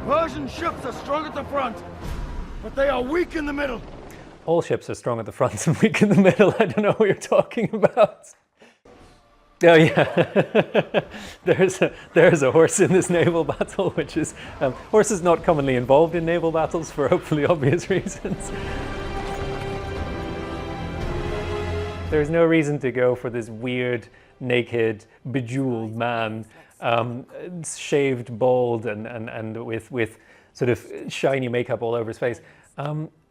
Persian ships are strong at the front, but they are weak in the middle. All ships are strong at the front and weak in the middle. I don't know what you're talking about. Oh yeah, there's a horse in this naval battle, which is horses not commonly involved in naval battles for hopefully obvious reasons. There's no reason to go for this weird, naked, bejeweled man, shaved, bald, and with sort of shiny makeup all over his face.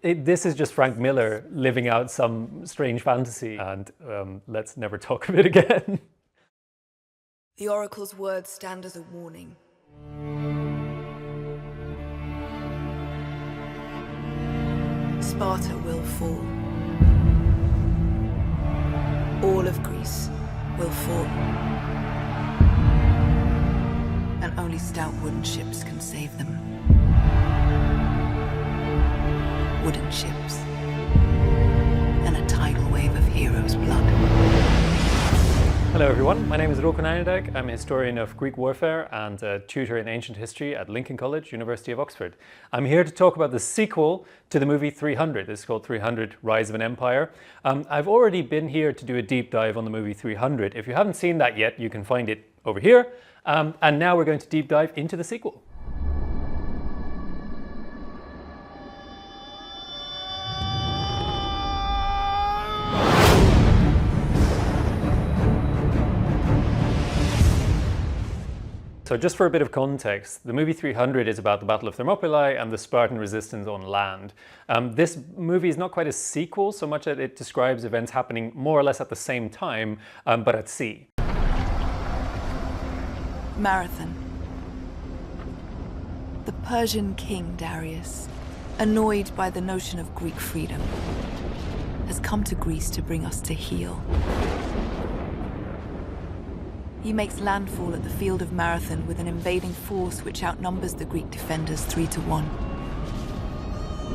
This is just Frank Miller living out some strange fantasy, and let's never talk of it again. The oracle's words stand as a warning. Sparta will fall. All of Greece will fall. And only stout wooden ships can save them. Wooden ships. And a tidal wave of heroes' blood. Hello everyone, my name is Roel Konijnendijk. I'm a historian of Greek warfare and a tutor in ancient history at Lincoln College, University of Oxford. I'm here to talk about the sequel to the movie 300. This is called 300 Rise of an Empire. I've already been here to do a deep dive on the movie 300. If you haven't seen that yet, you can find it over here. And now we're going to deep dive into the sequel. So just for a bit of context, the movie 300 is about the Battle of Thermopylae and the Spartan resistance on land. This movie is not quite a sequel so much that it describes events happening more or less at the same time, but at sea. Marathon. The Persian king Darius, annoyed by the notion of Greek freedom, has come to Greece to bring us to heel. He makes landfall at the field of Marathon with an invading force which outnumbers the Greek defenders 3-1.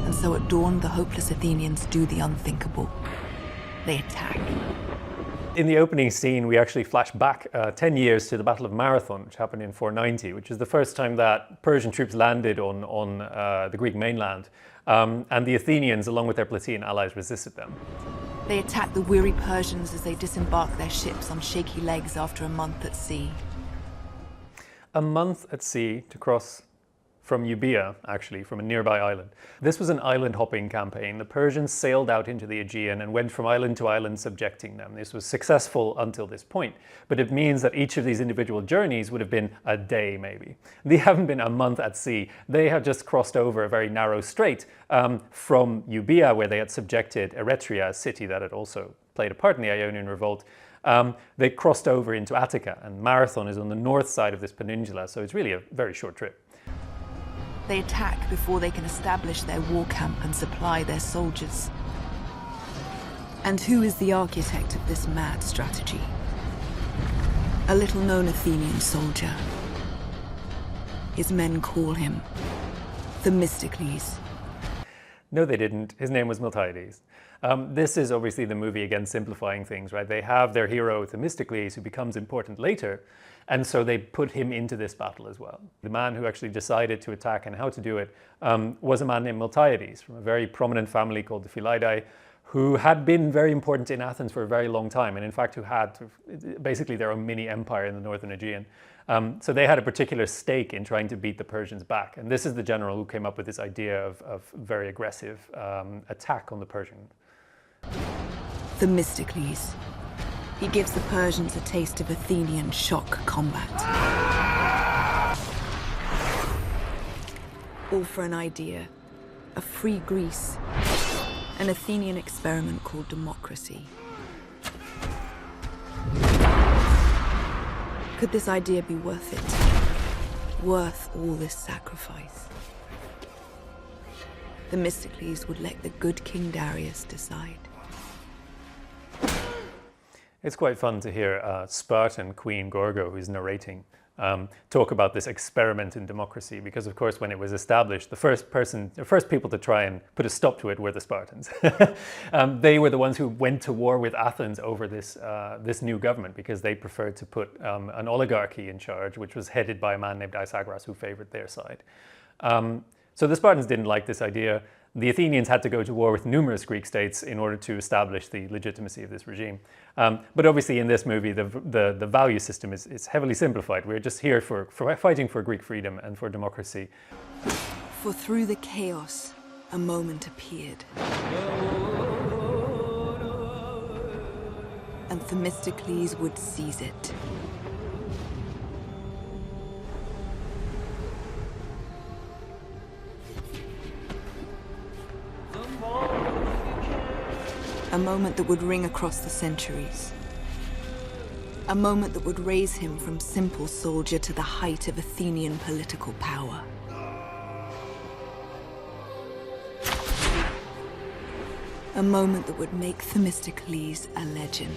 And so at dawn, the hopeless Athenians do the unthinkable. They attack. In the opening scene, we actually flash back 10 years to the Battle of Marathon, which happened in 490, which is the first time that Persian troops landed on the Greek mainland. And the Athenians, along with their Plataean allies, resisted them. They attack the weary Persians as they disembark their ships on shaky legs after a month at sea. A month at sea to cross from Euboea, actually, from a nearby island. This was an island-hopping campaign. The Persians sailed out into the Aegean and went from island to island subjecting them. This was successful until this point, but it means that each of these individual journeys would have been a day, maybe. They haven't been a month at sea. They have just crossed over a very narrow strait from Euboea, where they had subjected Eretria, a city that had also played a part in the Ionian Revolt. They crossed over into Attica, and Marathon is on the north side of this peninsula, so it's really a very short trip. They attack before they can establish their war camp and supply their soldiers. And who is the architect of this mad strategy? A little-known Athenian soldier. His men call him Themistocles. No, they didn't. His name was Miltiades. This is obviously the movie, again, simplifying things, right? They have their hero, Themistocles, who becomes important later, and so they put him into this battle as well. The man who actually decided to attack and how to do it was a man named Miltiades, from a very prominent family called the Philidae, who had been very important in Athens for a very long time, and in fact who had basically their own mini empire in the northern Aegean. So they had a particular stake in trying to beat the Persians back, and this is the general who came up with this idea of very aggressive attack on the Persians. Themistocles. He gives the Persians a taste of Athenian shock combat. All for an idea. A free Greece. An Athenian experiment called democracy. Could this idea be worth it? Worth all this sacrifice? Themistocles would let the good King Darius decide. It's quite fun to hear Spartan Queen Gorgo, who's narrating, talk about this experiment in democracy, because of course when it was established, the first people to try and put a stop to it were the Spartans. They were the ones who went to war with Athens over this new government, because they preferred to put an oligarchy in charge, which was headed by a man named Isagoras, who favored their side. So the Spartans didn't like this idea. The Athenians had to go to war with numerous Greek states in order to establish the legitimacy of this regime. But obviously in this movie, the value system is heavily simplified. We're just here for fighting for Greek freedom and for democracy. For through the chaos, a moment appeared. And Themistocles would seize it. A moment that would ring across the centuries. A moment that would raise him from simple soldier to the height of Athenian political power. A moment that would make Themistocles a legend.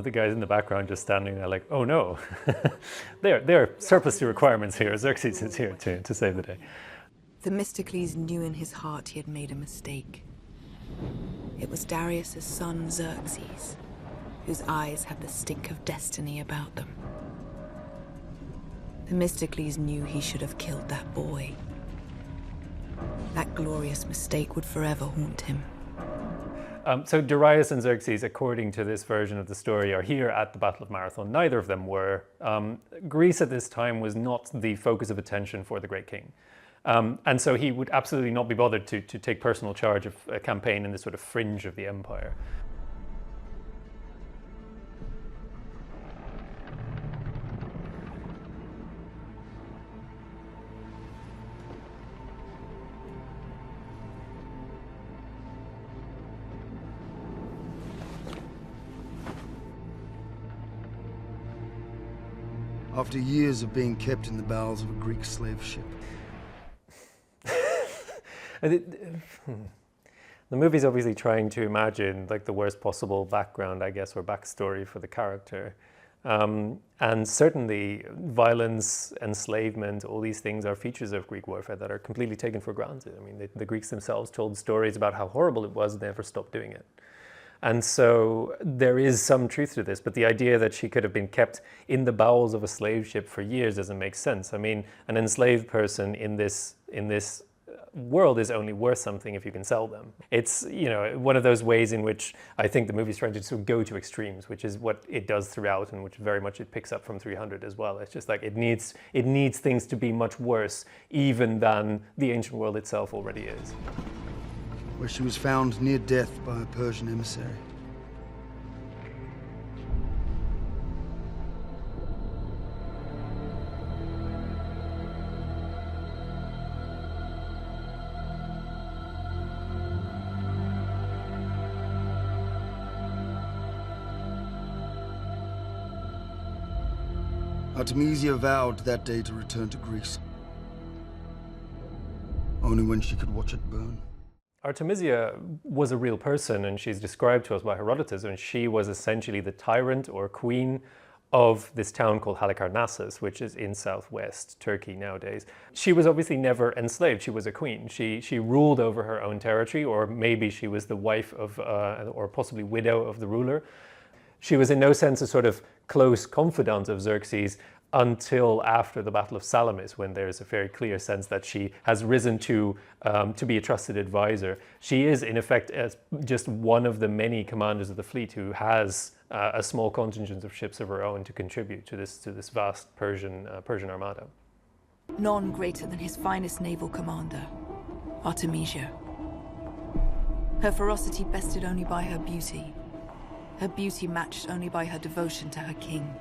The guys in the background just standing there like, oh no, they're surplus to requirements here. Xerxes is here to save the day. Themistocles knew in his heart he had made a mistake. It was Darius's son Xerxes, whose eyes had the stink of destiny about them. Themistocles knew he should have killed that boy. That glorious mistake would forever haunt him. So Darius and Xerxes, according to this version of the story, are here at the Battle of Marathon. Neither of them were. Greece at this time was not the focus of attention for the great king. And so he would absolutely not be bothered to take personal charge of a campaign in the sort of fringe of the empire. After years of being kept in the bowels of a Greek slave ship. The movie's obviously trying to imagine like the worst possible background, I guess, or backstory for the character. And certainly violence, enslavement, all these things are features of Greek warfare that are completely taken for granted. I mean, the Greeks themselves told stories about how horrible it was and they never stopped doing it. And so there is some truth to this, but the idea that she could have been kept in the bowels of a slave ship for years doesn't make sense. I mean, an enslaved person in this world is only worth something if you can sell them. It's, you know, one of those ways in which I think the movie's trying to sort of go to extremes, which is what it does throughout, and which very much it picks up from 300 as well. It's just like it needs things to be much worse even than the ancient world itself already is. Where she was found near death by a Persian emissary. Artemisia vowed that day to return to Greece. Only when she could watch it burn. Artemisia was a real person, and she's described to us by Herodotus, and she was essentially the tyrant or queen of this town called Halicarnassus, which is in southwest Turkey nowadays. She was obviously never enslaved. She was a queen. She ruled over her own territory, or maybe she was the wife of, or possibly widow of the ruler. She was in no sense a sort of close confidant of Xerxes until after the Battle of Salamis, when there's a very clear sense that she has risen to be a trusted advisor. She is, in effect, just one of the many commanders of the fleet who has a small contingent of ships of her own to contribute to this vast Persian armada. None greater than his finest naval commander, Artemisia. Her ferocity bested only by her beauty matched only by her devotion to her king.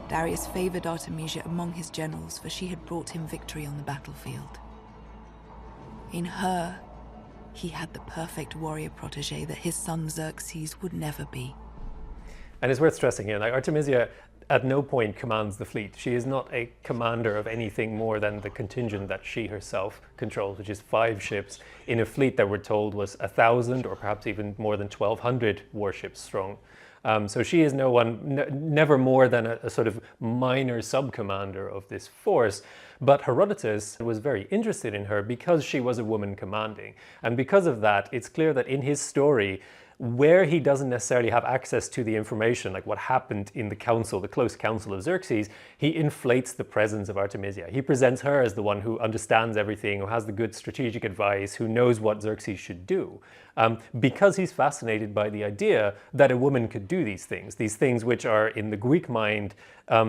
Darius favored Artemisia among his generals, for she had brought him victory on the battlefield. In her, he had the perfect warrior protege that his son Xerxes would never be. And it's worth stressing here, like Artemisia, at no point commands the fleet. She is not a commander of anything more than the contingent that she herself controls, which is 5 ships in a fleet that we're told was 1,000 or perhaps even more than 1,200 warships strong. So she is never more than a sort of minor sub-commander of this force. But Herodotus was very interested in her because she was a woman commanding. And because of that, it's clear that in his story, where he doesn't necessarily have access to the information, like what happened in the council, the close council of Xerxes, he inflates the presence of Artemisia. He presents her as the one who understands everything, who has the good strategic advice, who knows what Xerxes should do. Because he's fascinated by the idea that a woman could do these things which are in the Greek mind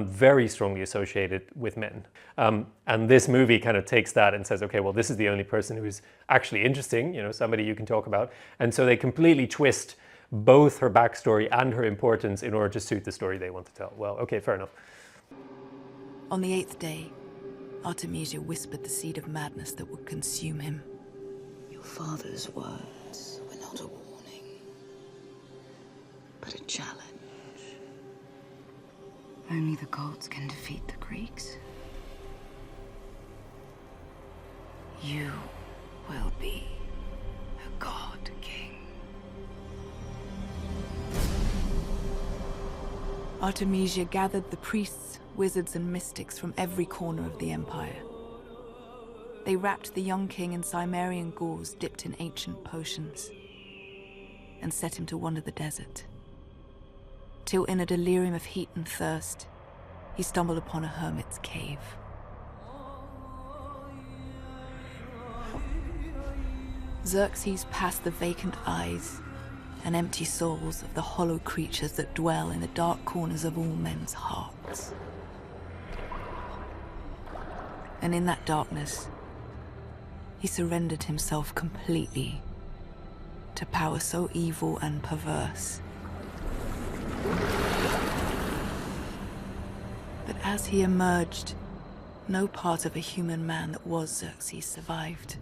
very strongly associated with men. And this movie kind of takes that and says, okay, well, this is the only person who is actually interesting, you know, somebody you can talk about. And so they completely twist both her backstory and her importance in order to suit the story they want to tell. Well, okay, fair enough. On the 8th day, Artemisia whispered the seed of madness that would consume him. Your father's words were not a warning, but a challenge. Only the gods can defeat the Greeks. You will be a god king. Artemisia gathered the priests, wizards, and mystics from every corner of the empire. They wrapped the young king in Cimmerian gauze dipped in ancient potions and set him to wander the desert, till in a delirium of heat and thirst, he stumbled upon a hermit's cave. Xerxes passed the vacant eyes and empty souls of the hollow creatures that dwell in the dark corners of all men's hearts. And in that darkness, he surrendered himself completely to power so evil and perverse. But as he emerged, no part of a human man that was Xerxes survived.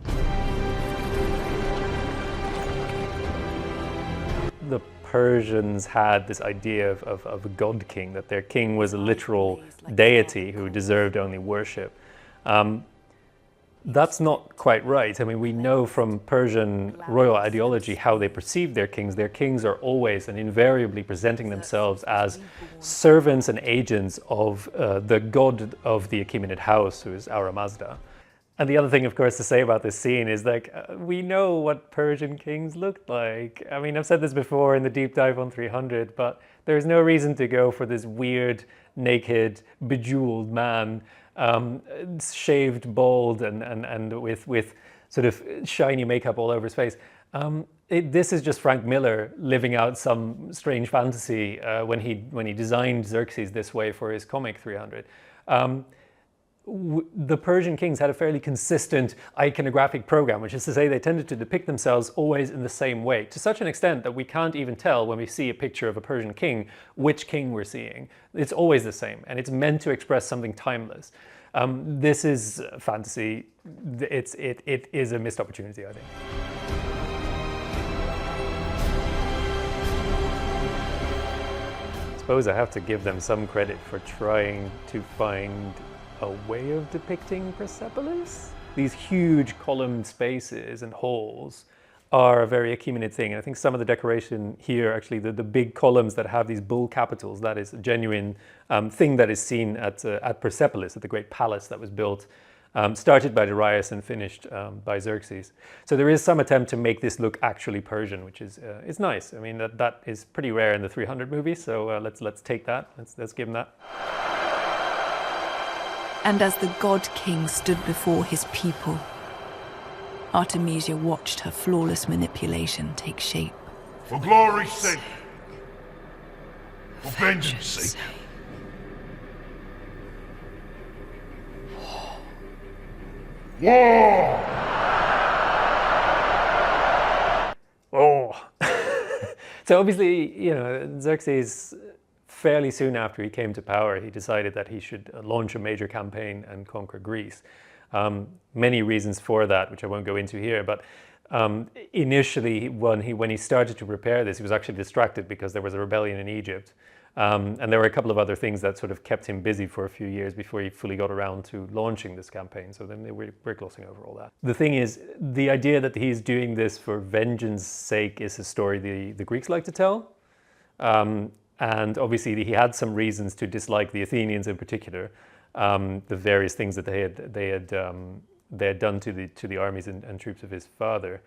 The Persians had this idea of a god king, that their king was a literal deity who deserved only worship. That's not quite right. I mean, we know from Persian royal ideology how they perceive their kings. Their kings are always and invariably presenting themselves as servants and agents of the god of the Achaemenid house, who is Ahura Mazda. And the other thing, of course, to say about this scene is like, we know what Persian kings looked like. I mean, I've said this before in the deep dive on 300, but there's no reason to go for this weird, naked, bejeweled man, shaved bald and with sort of shiny makeup all over his face. This is just Frank Miller living out some strange fantasy when he designed Xerxes this way for his comic 300. The Persian kings had a fairly consistent iconographic program, which is to say they tended to depict themselves always in the same way, to such an extent that we can't even tell when we see a picture of a Persian king which king we're seeing. It's always the same, and it's meant to express something timeless. This is fantasy. It is a missed opportunity, I think. I suppose I have to give them some credit for trying to find a way of depicting Persepolis. These huge columned spaces and halls are a very Achaemenid thing. And I think some of the decoration here, actually the big columns that have these bull capitals, that is a genuine thing that is seen at Persepolis, at the great palace that was built, started by Darius and finished by Xerxes. So there is some attempt to make this look actually Persian, which is it's nice. I mean, that is pretty rare in the 300 movie, so let's take that. Let's give him that. And as the god king stood before his people, Artemisia watched her flawless manipulation take shape. For glory's sake. For vengeance' sake. War! Oh! So obviously, you know, Xerxes, fairly soon after he came to power, he decided that he should launch a major campaign and conquer Greece. Many reasons for that, which I won't go into here, but initially when he started to prepare this, he was actually distracted because there was a rebellion in Egypt. And there were a couple of other things that sort of kept him busy for a few years before he fully got around to launching this campaign. So then we're glossing over all that. The thing is, the idea that he's doing this for vengeance sake is a story the Greeks like to tell. And obviously he had some reasons to dislike the Athenians in particular, the various things that they had done to the armies and troops of his father.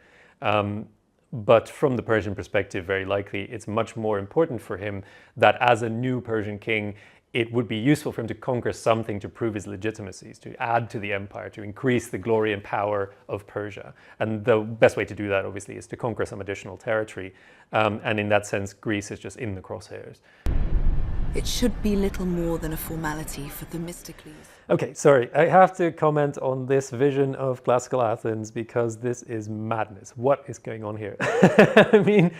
But from the Persian perspective, very likely, it's much more important for him that as a new Persian king, it would be useful for him to conquer something to prove his legitimacy, to add to the empire, to increase the glory and power of Persia. And the best way to do that, obviously, is to conquer some additional territory. And in that sense, Greece is just in the crosshairs. It should be little more than a formality for Themistocles. Okay, sorry, I have to comment on this vision of classical Athens because this is madness. What is going on here? I mean,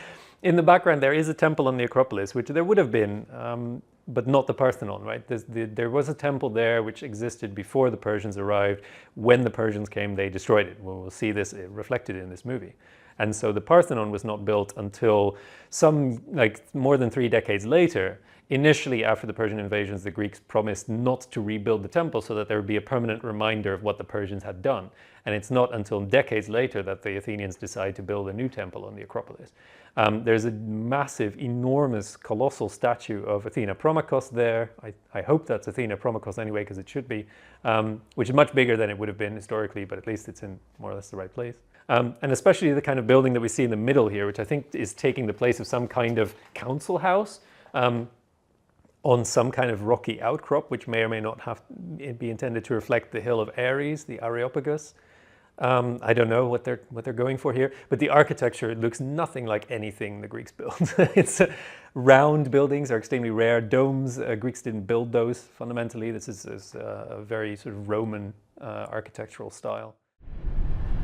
in the background there is a temple on the Acropolis, which there would have been, but not the Parthenon, right? There was a temple there which existed before the Persians arrived. When the Persians came, they destroyed it. We'll see this reflected in this movie. And so the Parthenon was not built until more than 3 decades later. Initially, after the Persian invasions, the Greeks promised not to rebuild the temple so that there would be a permanent reminder of what the Persians had done. And it's not until decades later that the Athenians decide to build a new temple on the Acropolis. There's a massive, enormous, colossal statue of Athena Promachos there. I hope that's Athena Promachos anyway, because it should be, which is much bigger than it would have been historically, but at least it's in more or less the right place. And especially the kind of building that we see in the middle here, which I think is taking the place of some kind of council house. On some kind of rocky outcrop, which may or may not be intended to reflect the hill of Ares, the Areopagus. I don't know what they're going for here, but the architecture looks nothing like anything the Greeks built. It's round buildings are extremely rare. Domes, Greeks didn't build those fundamentally. This is a very sort of Roman architectural style.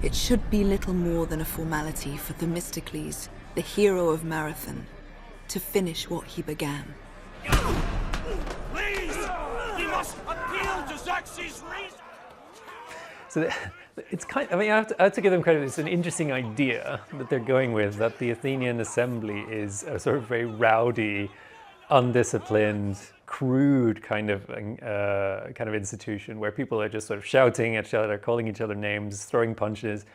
It should be little more than a formality for Themistocles, the hero of Marathon, to finish what he began. Please! He must appeal to Xerxes' reason! So it's kind of, I mean, I have to give them credit. It's an interesting idea that they're going with, that the Athenian assembly is a sort of very rowdy, undisciplined, crude kind of institution where people are just sort of shouting at each other, calling each other names, throwing punches.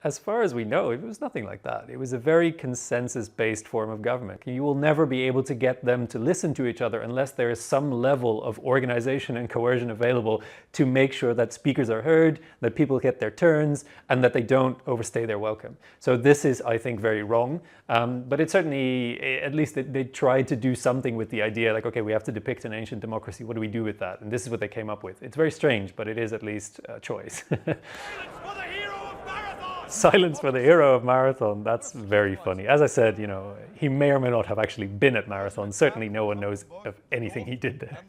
As far as we know, it was nothing like that. It was a very consensus-based form of government. You will never be able to get them to listen to each other unless there is some level of organization and coercion available to make sure that speakers are heard, that people get their turns, and that they don't overstay their welcome. So this is, I think, very wrong. But it certainly, at least they tried to do something with the idea, like, okay, we have to depict an ancient democracy. What do we do with that? And this is what they came up with. It's very strange, but it is at least a choice. Silence for the hero of Marathon. That's very funny. As I said, you know, he may or may not have actually been at Marathon. Certainly no one knows of anything he did there.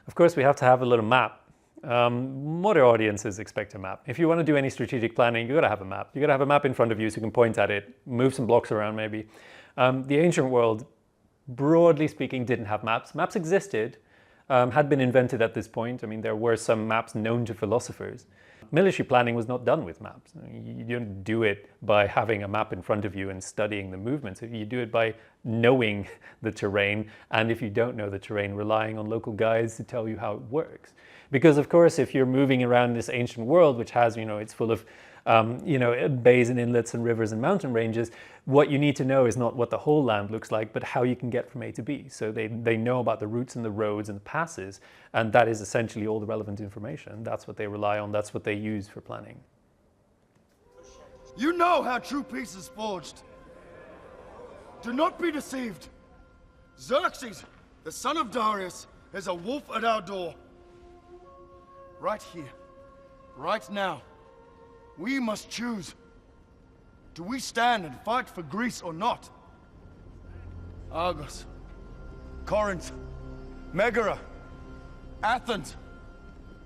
Of course, we have to have a little map. Modern audiences expect a map. If you want to do any strategic planning, you got to have a map. You got to have a map in front of you so you can point at it, move some blocks around maybe. The ancient world, broadly speaking, didn't have maps. Maps existed, had been invented at this point. I mean, there were some maps known to philosophers. Military planning was not done with maps. You don't do it by having a map in front of you and studying the movements. You do it by knowing the terrain, and if you don't know the terrain, relying on local guides to tell you how it works. Because of course, if you're moving around this ancient world, which has, you know, it's full of bays and inlets and rivers and mountain ranges, what you need to know is not what the whole land looks like, but how you can get from A to B. So they know about the routes and the roads and the passes, and that is essentially all the relevant information. That's what they rely on. That's what they use for planning. You know how true peace is forged. Do not be deceived. Xerxes, the son of Darius, is a wolf at our door. Right here, right now. We must choose. Do we stand and fight for Greece or not? Argos, Corinth, Megara, Athens.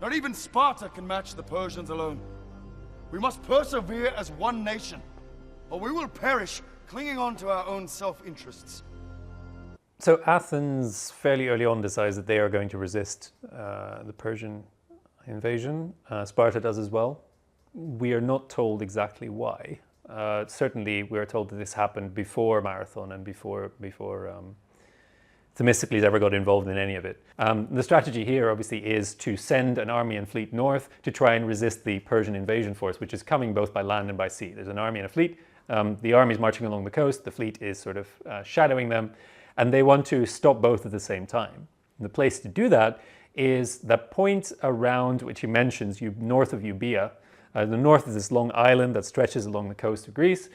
Not even Sparta can match the Persians alone. We must persevere as one nation, or we will perish clinging on to our own self-interests. So Athens fairly early on decides that they are going to resist the Persian invasion. Sparta does as well. We are not told exactly why. Certainly we are told that this happened before Marathon and before Themistocles ever got involved in any of it. The strategy here obviously is to send an army and fleet north to try and resist the Persian invasion force, which is coming both by land and by sea. There's an army and a fleet. The army is marching along the coast, the fleet is sort of shadowing them, and they want to stop both at the same time. And the place to do that is that point around, which he mentions, north of Euboea. The north is this long island that stretches along the coast of Greece,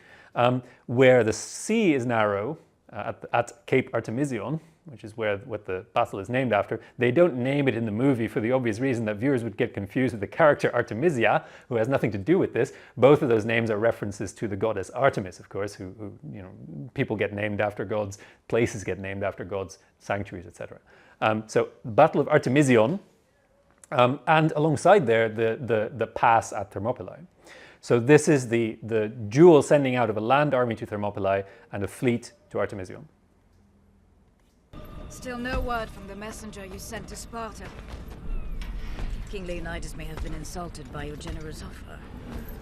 where the sea is narrow at Cape Artemisium, which is what the battle is named after. They don't name it in the movie for the obvious reason that viewers would get confused with the character Artemisia, who has nothing to do with this. Both of those names are references to the goddess Artemis, of course, who people get named after gods, places get named after gods, sanctuaries, etc. So Battle of Artemisium, and alongside there, the pass at Thermopylae. So this is the dual sending out of a land army to Thermopylae and a fleet to Artemisium. Still no word from the messenger you sent to Sparta. King Leonidas may have been insulted by your generous offer.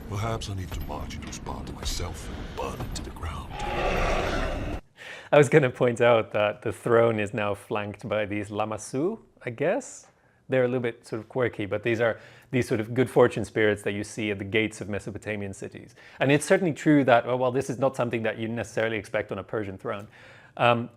Perhaps I need to march into Sparta myself and burn it to the ground. I was going to point out that the throne is now flanked by these lamassu, I guess. They're a little bit sort of quirky, but these are these sort of good fortune spirits that you see at the gates of Mesopotamian cities. And it's certainly true that, well, this is not something that you necessarily expect on a Persian throne.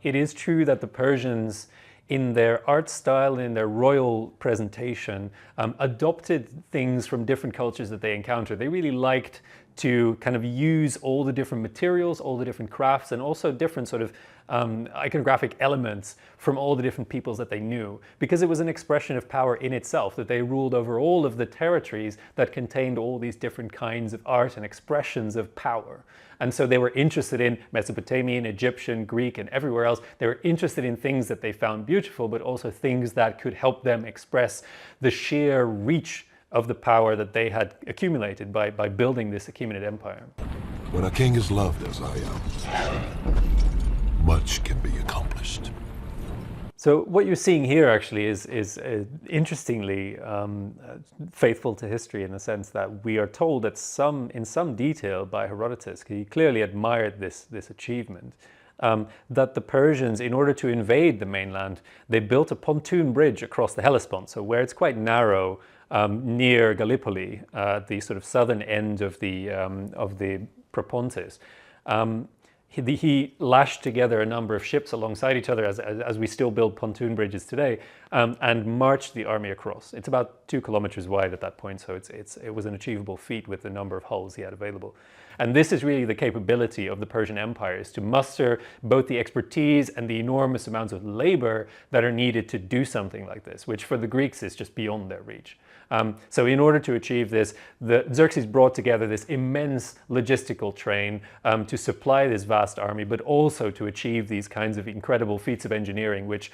It is true that the Persians, in their art style and in their royal presentation, adopted things from different cultures that they encountered. They really liked to kind of use all the different materials, all the different crafts, and also different sort of iconographic elements from all the different peoples that they knew, because it was an expression of power in itself, that they ruled over all of the territories that contained all these different kinds of art and expressions of power. And so they were interested in Mesopotamian, Egyptian, Greek, and everywhere else. They were interested in things that they found beautiful, but also things that could help them express the sheer reach of the power that they had accumulated by building this Achaemenid empire. When a king is loved as I am, much can be accomplished. So what you're seeing here actually is interestingly faithful to history, in the sense that we are told that in some detail by Herodotus, he clearly admired this achievement, that the Persians, in order to invade the mainland, they built a pontoon bridge across the Hellespont. So where it's quite narrow near Gallipoli, the sort of southern end of the Propontis. He lashed together a number of ships alongside each other, as we still build pontoon bridges today, and marched the army across. It's about 2 kilometers wide at that point, so it was an achievable feat with the number of hulls he had available. And this is really the capability of the Persian Empire, is to muster both the expertise and the enormous amounts of labor that are needed to do something like this, which for the Greeks is just beyond their reach. So in order to achieve this, Xerxes brought together this immense logistical train to supply this vast army, but also to achieve these kinds of incredible feats of engineering, which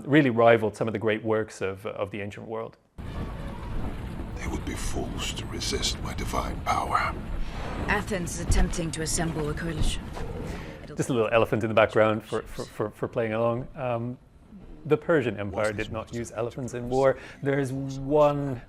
really rivaled some of the great works of the ancient world. They would be fools to resist my divine power. Athens is attempting to assemble a coalition. Just a little elephant in the background for playing along. The Persian Empire did not use elephants in war. There's one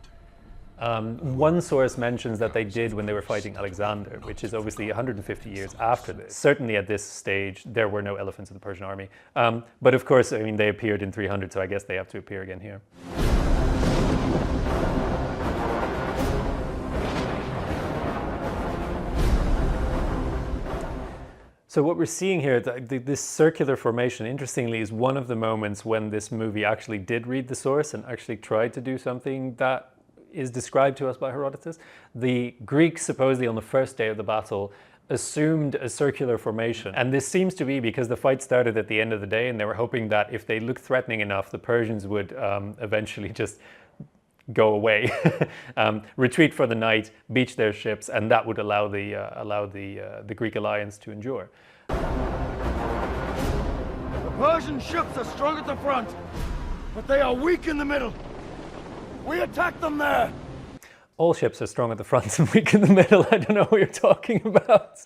source mentions that they did when they were fighting Alexander, which is obviously 150 years after this. Certainly at this stage, there were no elephants in the Persian army. But of course, I mean, they appeared in 300, so I guess they have to appear again here. So what we're seeing here, this circular formation, interestingly, is one of the moments when this movie actually did read the source and actually tried to do something that is described to us by Herodotus. The Greeks, supposedly on the first day of the battle, assumed a circular formation. And this seems to be because the fight started at the end of the day, and they were hoping that if they looked threatening enough, the Persians would eventually just go away, retreat for the night, beach their ships, and that would allow the Greek alliance to endure. The Persian ships are strong at the front, but they are weak in the middle. We attack them there! All ships are strong at the front and weak in the middle. I don't know what you're talking about.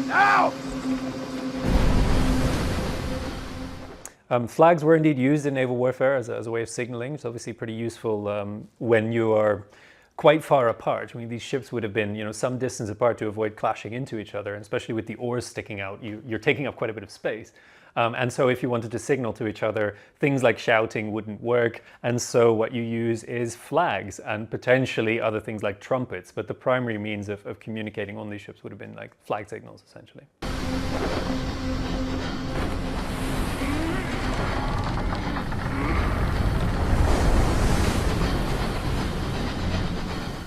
Now! Flags were indeed used in naval warfare as a way of signaling. It's obviously pretty useful when you are quite far apart. I mean, these ships would have been, some distance apart to avoid clashing into each other, and especially with the oars sticking out, you're taking up quite a bit of space. And so if you wanted to signal to each other, things like shouting wouldn't work. And so what you use is flags and potentially other things like trumpets. But the primary means of communicating on these ships would have been like flag signals, essentially.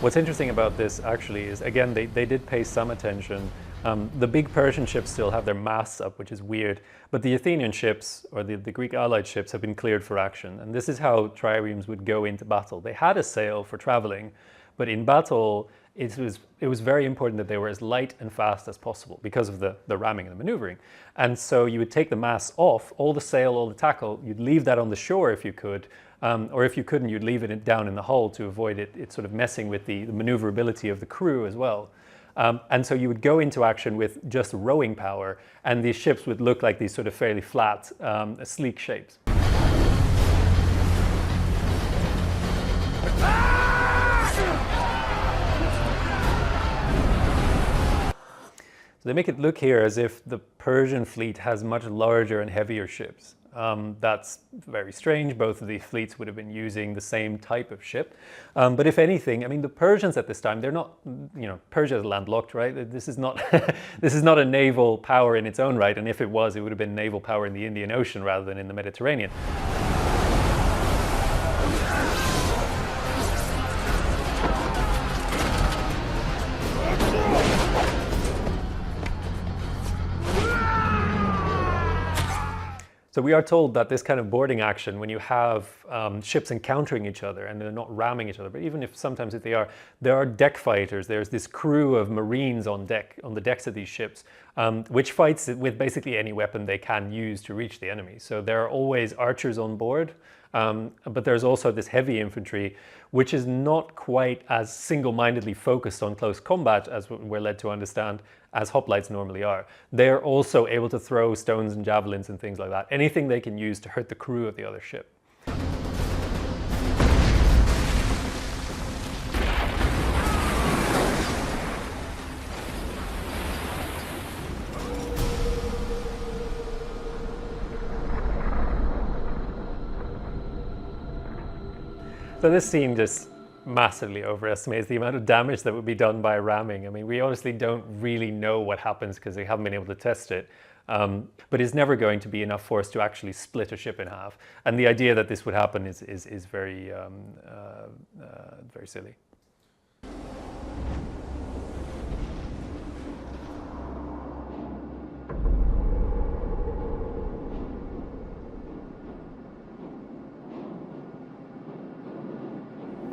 What's interesting about this actually is, again, they did pay some attention. The big Persian ships still have their masts up, which is weird, but the Athenian ships, or the Greek allied ships, have been cleared for action. And this is how triremes would go into battle. They had a sail for traveling, but in battle, it was very important that they were as light and fast as possible because of the ramming and the maneuvering. And so you would take the masts off, all the sail, all the tackle, you'd leave that on the shore if you could, or if you couldn't, you'd leave it down in the hull to avoid it sort of messing with the maneuverability of the crew as well. And so you would go into action with just rowing power, and these ships would look like these sort of fairly flat, sleek shapes. So they make it look here as if the Persian fleet has much larger and heavier ships. That's very strange. Both of these fleets would have been using the same type of ship. But if anything, I mean, the Persians at this time, they're not, Persia is landlocked, right? This is not, this is not a naval power in its own right. And if it was, it would have been naval power in the Indian Ocean rather than in the Mediterranean. So we are told that this kind of boarding action, when you have ships encountering each other and they're not ramming each other, but even if sometimes if they are, there are deck fighters. There's this crew of Marines on the decks of these ships, which fights with basically any weapon they can use to reach the enemy. So there are always archers on board, but there's also this heavy infantry, which is not quite as single-mindedly focused on close combat as we're led to understand as hoplites normally are. They're also able to throw stones and javelins and things like that. Anything they can use to hurt the crew of the other ship. So this scene just massively overestimates the amount of damage that would be done by ramming. I mean, we honestly don't really know what happens because they haven't been able to test it. But it's never going to be enough force to actually split a ship in half. And the idea that this would happen is very, very silly.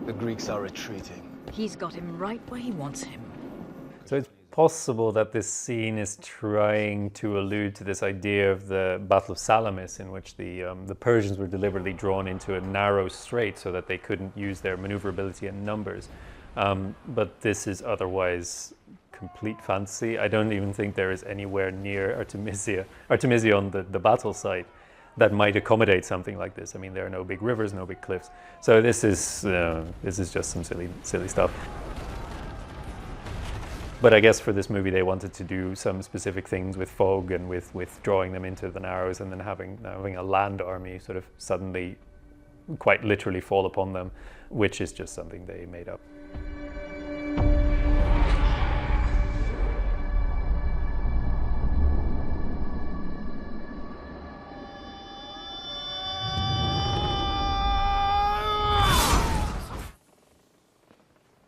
The Greeks are retreating. He's got him right where he wants him. So it's possible that this scene is trying to allude to this idea of the Battle of Salamis, in which the Persians were deliberately drawn into a narrow strait so that they couldn't use their maneuverability and numbers. But this is otherwise complete fantasy. I don't even think there is anywhere near Artemisia on the battle site that might accommodate something like this. I mean, there are no big rivers, no big cliffs. So this is just some silly stuff. But I guess for this movie, they wanted to do some specific things with fog and with drawing them into the Narrows, and then having a land army sort of suddenly, quite literally fall upon them, which is just something they made up.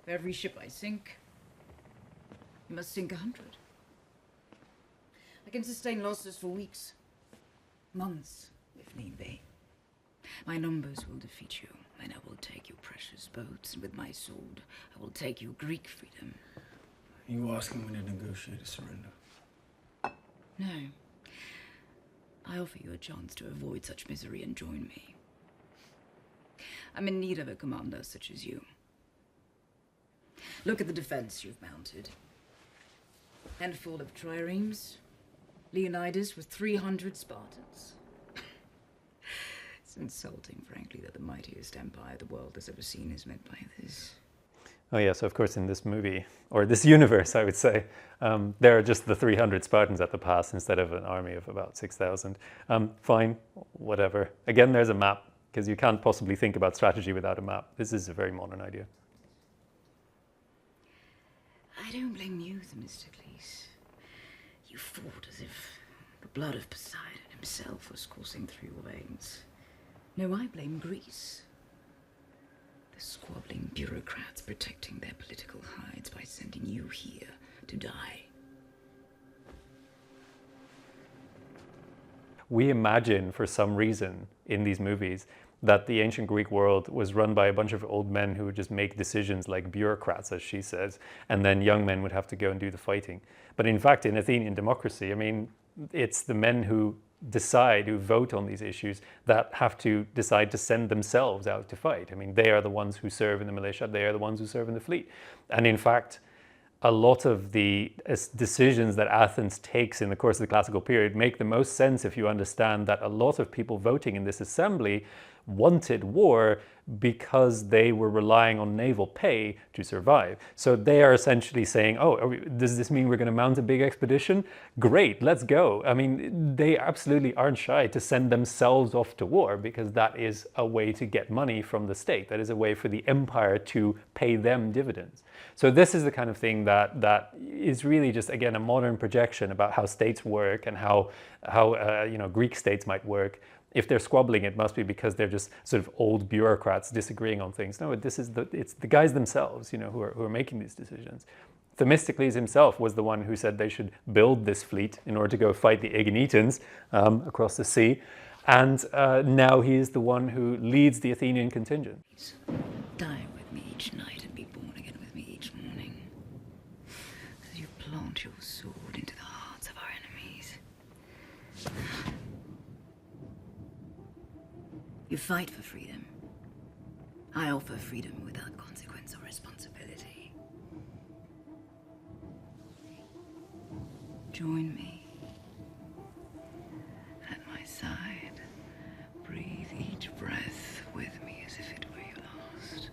Every ship I sink, you must sink 100. I can sustain losses for weeks, months, if need be. My numbers will defeat you, and I will take your precious boats, and with my sword, I will take your Greek freedom. You asking me to negotiate a surrender? No. I offer you a chance to avoid such misery and join me. I'm in need of a commander such as you. Look at the defense you've mounted. Handful of triremes, Leonidas with 300 Spartans. It's insulting, frankly, that the mightiest empire the world has ever seen is met by this. Oh yeah, so of course in this movie, or this universe I would say, there are just the 300 Spartans at the pass instead of an army of about 6,000. Fine, whatever. Again, there's a map, because you can't possibly think about strategy without a map. This is a very modern idea. I don't blame you, Themistocles. You fought as if the blood of Poseidon himself was coursing through your veins. No, I blame Greece. The squabbling bureaucrats protecting their political hides by sending you here to die. We imagine, for some reason, in these movies, that the ancient Greek world was run by a bunch of old men who would just make decisions like bureaucrats, as she says, and then young men would have to go and do the fighting. But in fact, in Athenian democracy, I mean, it's the men who decide, who vote on these issues, that have to decide to send themselves out to fight. I mean, they are the ones who serve in the militia, they are the ones who serve in the fleet. And in fact, a lot of the decisions that Athens takes in the course of the classical period make the most sense if you understand that a lot of people voting in this assembly wanted war because they were relying on naval pay to survive. So they are essentially saying, oh, does this mean we're going to mount a big expedition? Great, let's go. I mean, they absolutely aren't shy to send themselves off to war because that is a way to get money from the state. That is a way for the empire to pay them dividends. So this is the kind of thing that is really just, again, a modern projection about how states work and how Greek states might work. If they're squabbling, it must be because they're just sort of old bureaucrats disagreeing on things. No, it's the guys themselves, who are making these decisions. Themistocles himself was the one who said they should build this fleet in order to go fight the Aeginetans across the sea. And now he is the one who leads the Athenian contingent. Die with me each night and be born again with me each morning. As you plant your sword into the hearts of our enemies. You fight for freedom. I offer freedom without consequence or responsibility. Join me. At my side. Breathe each breath with me as if it were your last.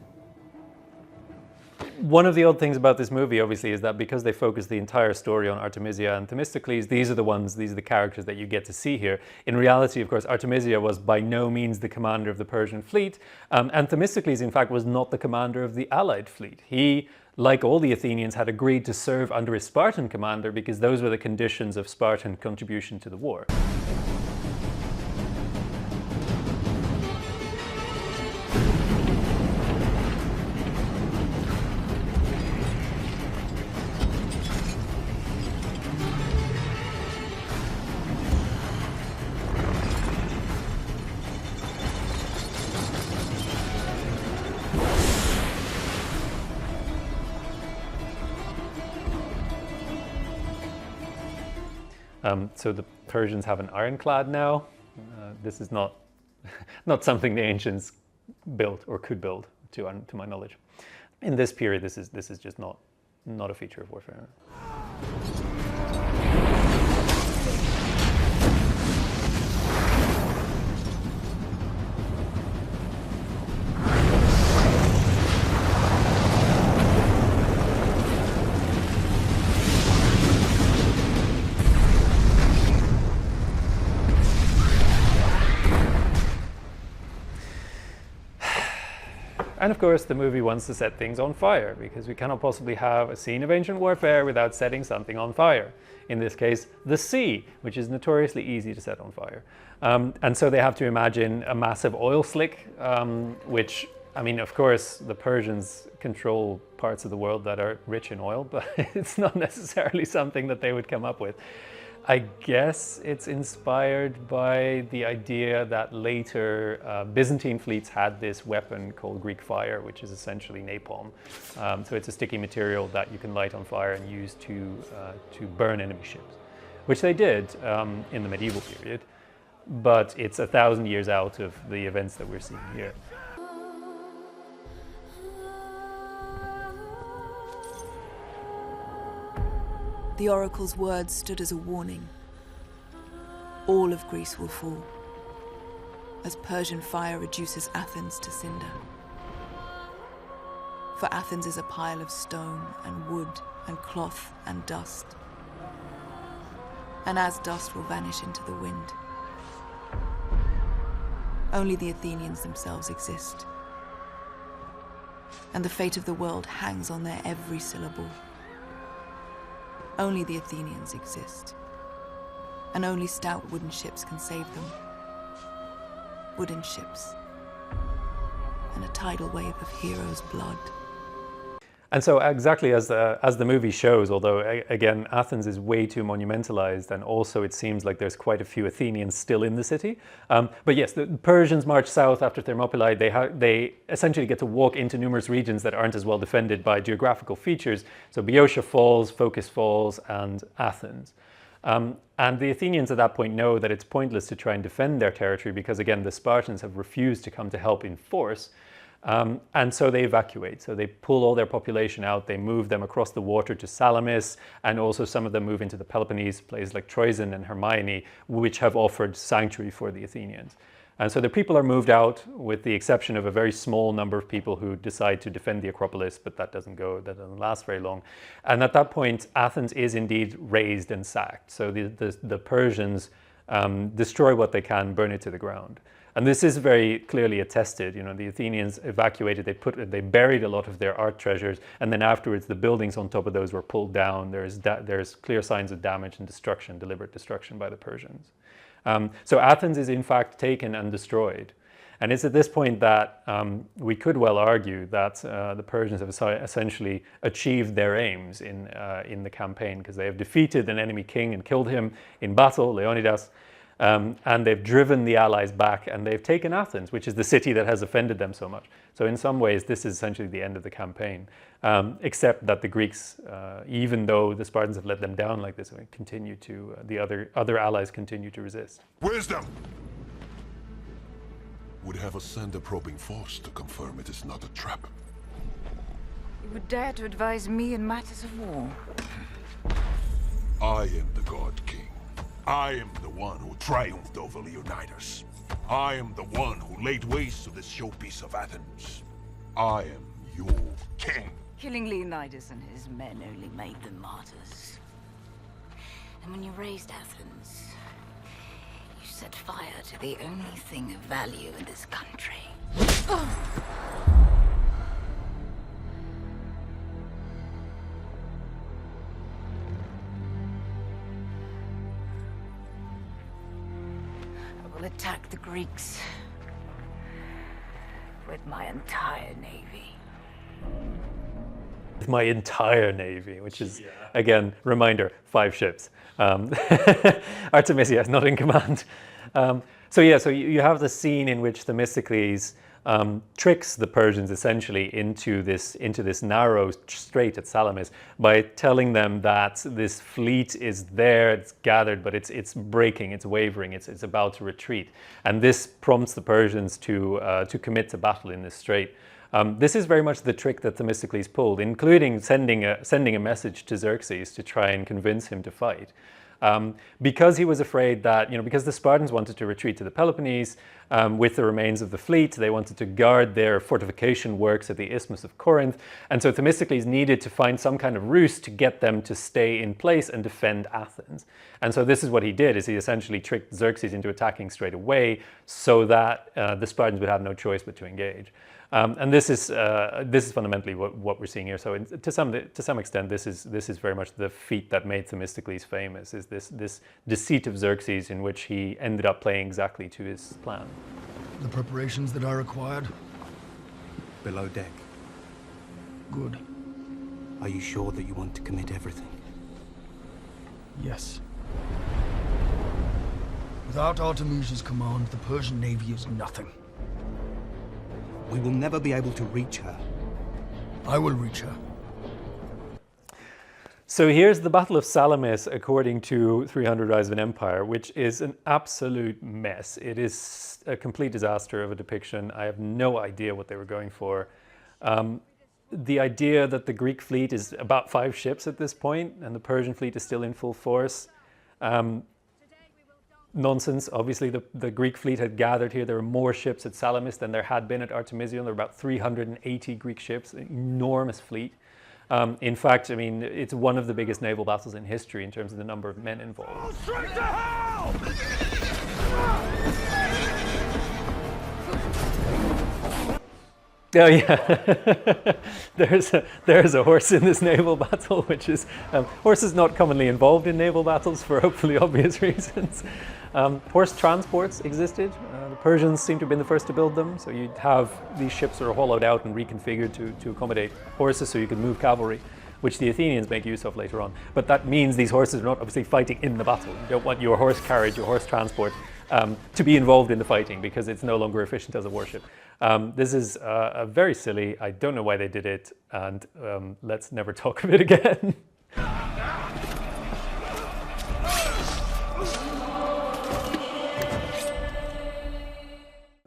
One of the odd things about this movie, obviously, is that because they focus the entire story on Artemisia and Themistocles, these are the characters that you get to see here. In reality, of course, Artemisia was by no means the commander of the Persian fleet, and Themistocles, in fact, was not the commander of the allied fleet. He, like all the Athenians, had agreed to serve under a Spartan commander because those were the conditions of Spartan contribution to the war. So the Persians have an ironclad now. This is not something the ancients built or could build, to my knowledge. In this period, this is just not a feature of warfare. And of course, the movie wants to set things on fire, because we cannot possibly have a scene of ancient warfare without setting something on fire. In this case, the sea, which is notoriously easy to set on fire. And so they have to imagine a massive oil slick, which, I mean, of course, the Persians control parts of the world that are rich in oil, but it's not necessarily something that they would come up with. I guess it's inspired by the idea that later Byzantine fleets had this weapon called Greek fire, which is essentially napalm. So it's a sticky material that you can light on fire and use to burn enemy ships, which they did in the medieval period, but it's 1,000 years out of the events that we're seeing here. The oracle's words stood as a warning. All of Greece will fall. as Persian fire reduces Athens to cinder. For Athens is a pile of stone and wood and cloth and dust. And as dust will vanish into the wind, only the Athenians themselves exist. And the fate of the world hangs on their every syllable. Only the Athenians exist. And only stout wooden ships can save them. Wooden ships. And a tidal wave of heroes' blood. And so exactly as the movie shows, although again Athens is way too monumentalized, and also it seems like there's quite a few Athenians still in the city. But yes, the Persians march south after Thermopylae. They essentially get to walk into numerous regions that aren't as well defended by geographical features. So Boeotia falls, Phocis falls, and Athens. And the Athenians at that point know that it's pointless to try and defend their territory because, again, the Spartans have refused to come to help in force. And so they evacuate. So they pull all their population out. They move them across the water to Salamis, and also some of them move into the Peloponnese, places like Troezen and Hermione, which have offered sanctuary for the Athenians. And so the people are moved out, with the exception of a very small number of people who decide to defend the Acropolis, but that doesn't last very long. And at that point, Athens is indeed razed and sacked. So the Persians destroy what they can, burn it to the ground. And this is very clearly attested. You know, the Athenians evacuated, they buried a lot of their art treasures, and then afterwards the buildings on top of those were pulled down. There's clear signs of damage and destruction, deliberate destruction by the Persians. So Athens is in fact taken and destroyed. And it's at this point that we could well argue that the Persians have essentially achieved their aims in the campaign, because they have defeated an enemy king and killed him in battle, Leonidas. And they've driven the allies back, and they've taken Athens, which is the city that has offended them so much. So in some ways, this is essentially the end of the campaign, except that the Greeks, even though the Spartans have let them down like this, continue to, the other allies continue to resist. Wisdom! Would have us send a probing force to confirm it is not a trap. You would dare to advise me in matters of war? I am the God King. I am the one who triumphed over Leonidas. I am the one who laid waste to this showpiece of Athens. I am your king. Killing Leonidas and his men only made them martyrs. And when you raised Athens, you set fire to the only thing of value in this country. I will attack the Greeks with my entire navy. With my entire navy, which is, again, reminder, 5 ships. Artemisia is not in command. So you have the scene in which Themistocles tricks the Persians essentially into this narrow strait at Salamis by telling them that this fleet is there, it's gathered, but it's breaking, it's wavering, it's about to retreat, and this prompts the Persians to commit to battle in this strait. This is very much the trick that Themistocles pulled, including sending a message to Xerxes to try and convince him to fight. Because he was afraid that, because the Spartans wanted to retreat to the Peloponnese with the remains of the fleet, they wanted to guard their fortification works at the Isthmus of Corinth, and so Themistocles needed to find some kind of ruse to get them to stay in place and defend Athens. And so this is what he did, is he essentially tricked Xerxes into attacking straight away so that the Spartans would have no choice but to engage. And this is fundamentally what we're seeing here. So to some extent, this is very much the feat that made Themistocles famous, is this deceit of Xerxes in which he ended up playing exactly to his plan. The preparations that are required? Below deck. Good. Are you sure that you want to commit everything? Yes. Without Artemisia's command, the Persian navy is nothing. We will never be able to reach her. I will reach her. So here's the Battle of Salamis according to 300 Rise of an Empire, which is an absolute mess. It is a complete disaster of a depiction. I have no idea what they were going for. The idea that the Greek fleet is about 5 ships at this point and the Persian fleet is still in full force. nonsense. Obviously, the Greek fleet had gathered here. There were more ships at Salamis than there had been at Artemisium. There were about 380 Greek ships, an enormous fleet. In fact, I mean, it's one of the biggest naval battles in history in terms of the number of men involved. Straight to hell! Oh yeah, there's a horse in this naval battle, which is horses not commonly involved in naval battles for hopefully obvious reasons. Horse transports existed. The Persians seem to have been the first to build them, so you'd have these ships that are hollowed out and reconfigured to accommodate horses so you could move cavalry, which the Athenians make use of later on. But that means these horses are not obviously fighting in the battle. You don't want your horse carriage, your horse transport to be involved in the fighting because it's no longer efficient as a warship. This is very silly. I don't know why they did it, and let's never talk of it again.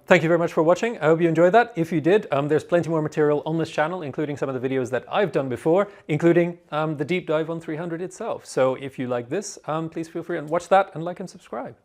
Thank you very much for watching. I hope you enjoyed that. If you did, there's plenty more material on this channel, including some of the videos that I've done before, including the deep dive on 300 itself. So if you like this, please feel free and watch that and like and subscribe.